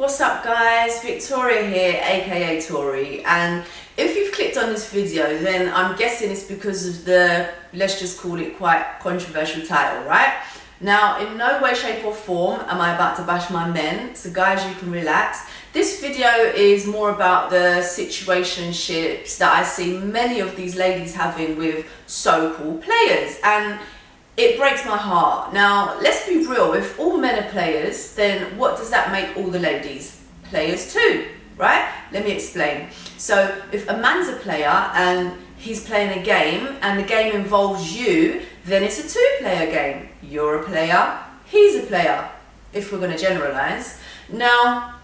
What's up guys, Victoria here, aka Tori, and if you've clicked on this video then I'm guessing it's because of the, let's just call it, quite controversial title, right? Now, in no way, shape or form am I about to bash my men, so guys, you can relax. This video is more about the situationships that I see many of these ladies having with so-called players, and it breaks my heart. Now, let's be real, if all men are players, then what does that make all the ladies? Players too, right? Let me explain. So, if a man's a player and he's playing a game and the game involves you, then it's a two-player game. You're a player, he's a player, if we're going to generalize. Now,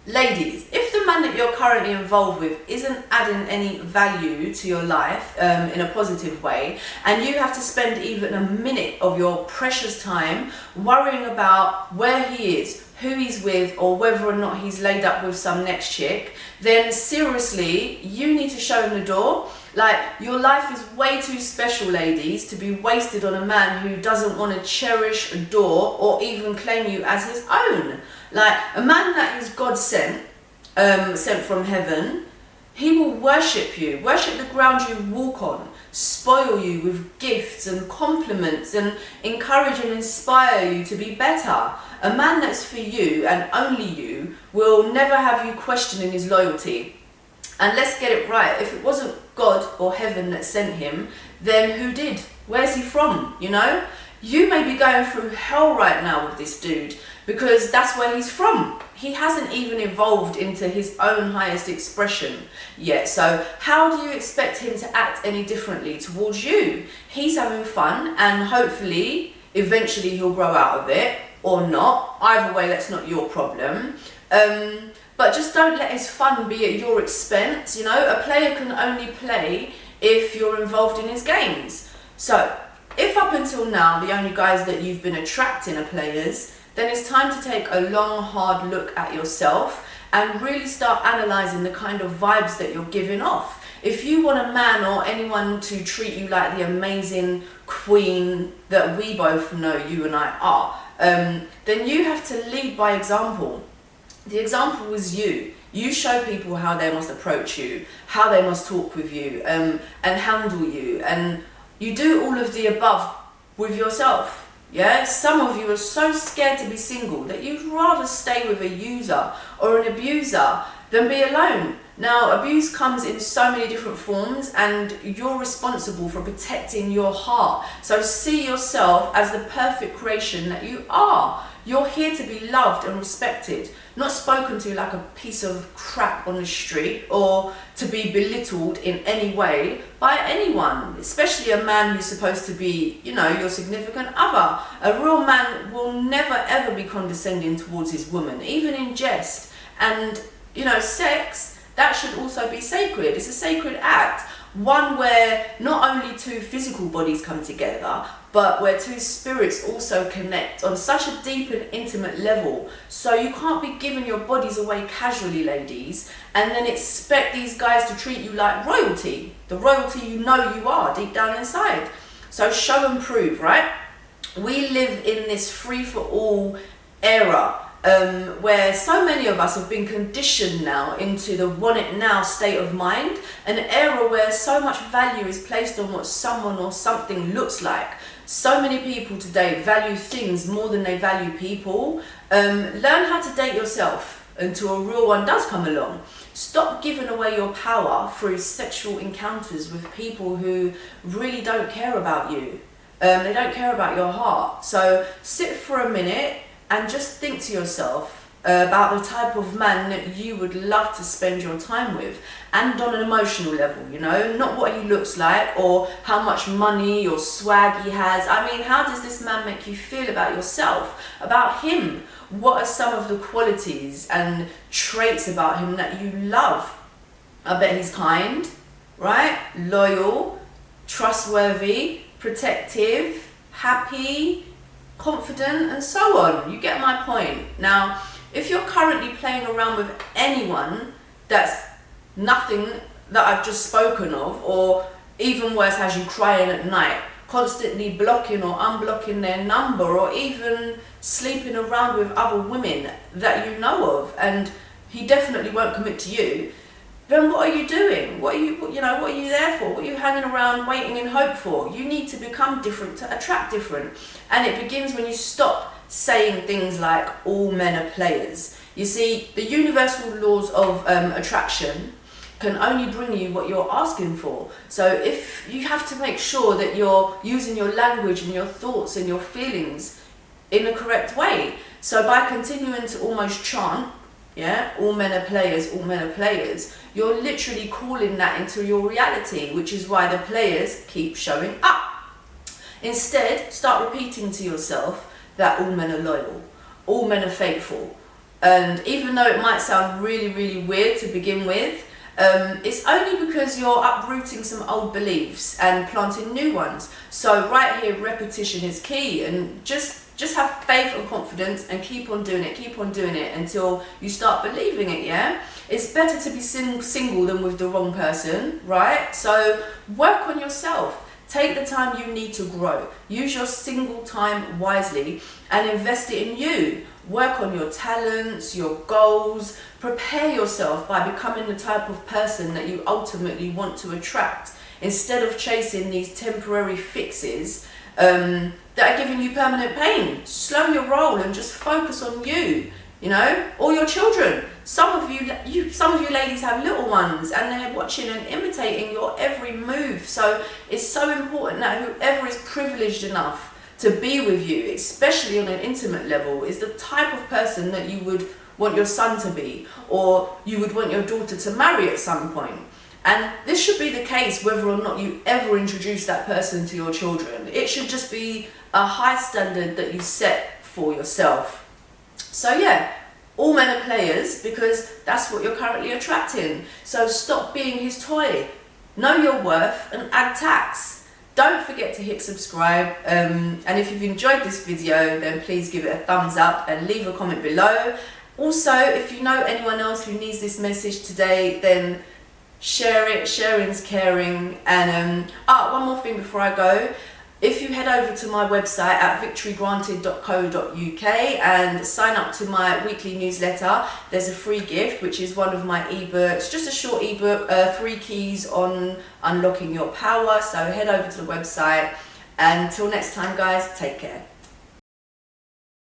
ladies, if the man that you're currently involved with isn't adding any value to your life in a positive way, and you have to spend even a minute of your precious time worrying about where he is, who he's with, or whether or not he's laid up with some next chick, then seriously, you need to show him the door. Like, your life is way too special, ladies, to be wasted on a man who doesn't want to cherish, adore, or even claim you as his own. Like, a man that is God sent, sent from heaven, he will worship you, worship the ground you walk on, spoil you with gifts and compliments, and encourage and inspire you to be better. A man that's for you and only you will never have you questioning his loyalty. And let's get it right, if it wasn't God or heaven that sent him, then who did? Where's he from, you know? You may be going through hell right now with this dude, because that's where he's from. He hasn't even evolved into his own highest expression yet. So how do you expect him to act any differently towards you? He's having fun, and hopefully, eventually he'll grow out of it, or not. Either way, that's not your problem. But just don't let his fun be at your expense. You know, a player can only play if you're involved in his games. So, if up until now the only guys that you've been attracting are players, then it's time to take a long, hard look at yourself and really start analysing the kind of vibes that you're giving off. If you want a man or anyone to treat you like the amazing queen that we both know you and I are, then you have to lead by example. The example is you. You show people how they must approach you, how they must talk with you, and handle you. And you do all of the above with yourself. Yeah? Some of you are so scared to be single that you'd rather stay with a user or an abuser than be alone. Now, abuse comes in so many different forms, and you're responsible for protecting your heart. So see yourself as the perfect creation that you are. You're here to be loved and respected, not spoken to like a piece of crap on the street, or to be belittled in any way by anyone, especially a man who's supposed to be, you know, your significant other. A real man will never ever be condescending towards his woman, even in jest. And, you know, sex, that should also be sacred. It's a sacred act, one where not only two physical bodies come together, but where two spirits also connect on such a deep and intimate level. So you can't be giving your bodies away casually, ladies, and then expect these guys to treat you like royalty, the royalty you know you are deep down inside. So show and prove, right? We live in this free-for-all era, where so many of us have been conditioned now into the want it now state of mind, an era where so much value is placed on what someone or something looks like. So many people today value things more than they value people. Learn how to date yourself until a real one does come along. Stop giving away your power through sexual encounters with people who really don't care about you. They don't care about your heart. So sit for a minute and just think to yourself about the type of man that you would love to spend your time with, and on an emotional level, you know, not what he looks like or how much money or swag he has. I mean, how does this man make you feel about yourself, about him? What are some of the qualities and traits about him that you love? I bet he's kind, right? Loyal, trustworthy, protective, happy, confident, and so on. You get my point. Now, if you're currently playing around with anyone that's nothing that I've just spoken of, or even worse, has you crying at night, constantly blocking or unblocking their number, or even sleeping around with other women that you know of, and he definitely won't commit to you, then what are you doing? What are you there for? What are you hanging around waiting in hope for? You need to become different to attract different. And it begins when you stop saying things like all men are players. You see, the universal laws of attraction can only bring you what you're asking for. So if you have to make sure that you're using your language and your thoughts and your feelings in the correct way. So by continuing to almost chant, yeah, all men are players, all men are players, you're literally calling that into your reality, which is why the players keep showing up. Instead, start repeating to yourself that all men are loyal, all men are faithful. And even though it might sound really, really weird to begin with, it's only because you're uprooting some old beliefs and planting new ones. So right here, repetition is key, and just have faith and confidence and keep on doing it until you start believing it, yeah? It's better to be single than with the wrong person, right? So work on yourself. Take the time you need to grow. Use your single time wisely and invest it in you. Work on your talents, your goals. Prepare yourself by becoming the type of person that you ultimately want to attract, instead of chasing these temporary fixes that are giving you permanent pain. Slow your roll and just focus on you, or your children. Some of you ladies have little ones, and they're watching and imitating your every move. So it's so important that whoever is privileged enough to be with you, especially on an intimate level, is the type of person that you would want your son to be, or you would want your daughter to marry at some point. And this should be the case whether or not you ever introduce that person to your children. It should just be a high standard that you set for yourself. So yeah, all men are players, because that's what you're currently attracting. So stop being his toy. Know your worth and add tax. Don't forget to hit subscribe, and if you've enjoyed this video, then please give it a thumbs up and leave a comment below. Also, if you know anyone else who needs this message today, then share it. Sharing's caring. And one more thing before I go. If you head over to my website at victorygranted.co.uk and sign up to my weekly newsletter, there's a free gift, which is one of my ebooks, just a short ebook, 3 keys on unlocking your power. So head over to the website, and until next time guys, take care.